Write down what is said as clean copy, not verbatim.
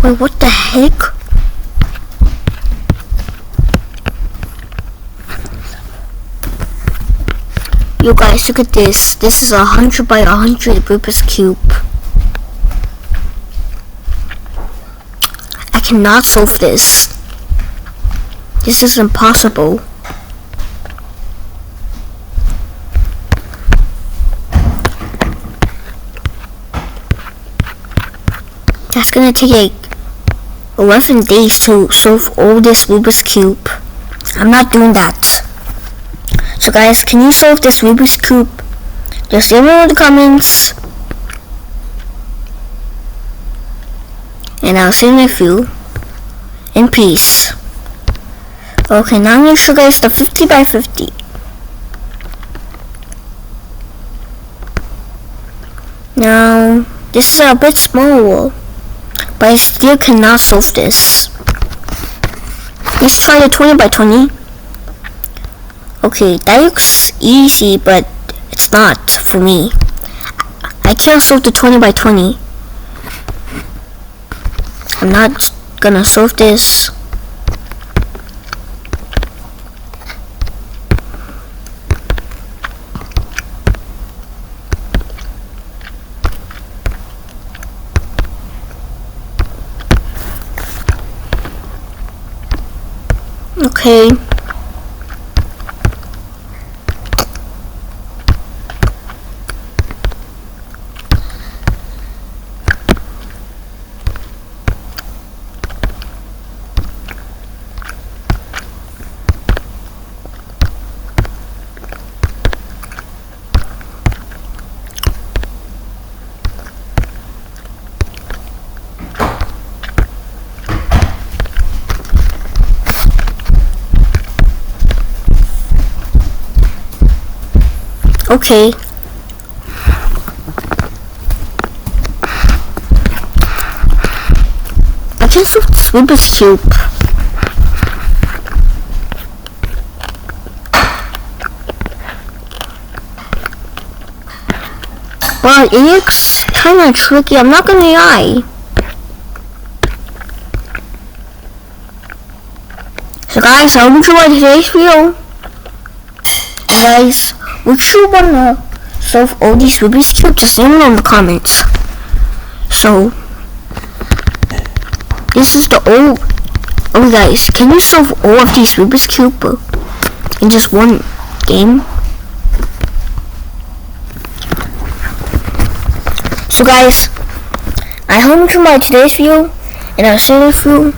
Wait, what the heck? You guys, look at this. This is 100 by 100 Rubik's Cube. I cannot solve this. This is impossible. That's gonna take like 11 days to solve all this Rubik's Cube. I'm not doing that. So guys, can you solve this Rubik's Cube? Just let me know in the comments. And I'll see you with you. In peace. Okay, now I'm gonna show you guys the 50 by 50. Now, this is a bit small, but I still cannot solve this. Let's try the 20 by 20. Okay, that looks easy, but it's not for me. I can't solve the 20 by 20. I'm not gonna solve this. Okay. Okay. I can solve this Rubik's Cube. Well, it looks kinda tricky, I'm not gonna lie. So guys, I hope you enjoyed today's video. Guys, would you wanna solve all these Rubik's Cubes? Just let me know in the comments. So, this is the old. Oh guys, can you solve all of these Rubik's Cube in just one game? So guys, I hope you enjoyed today's video, and I'll see you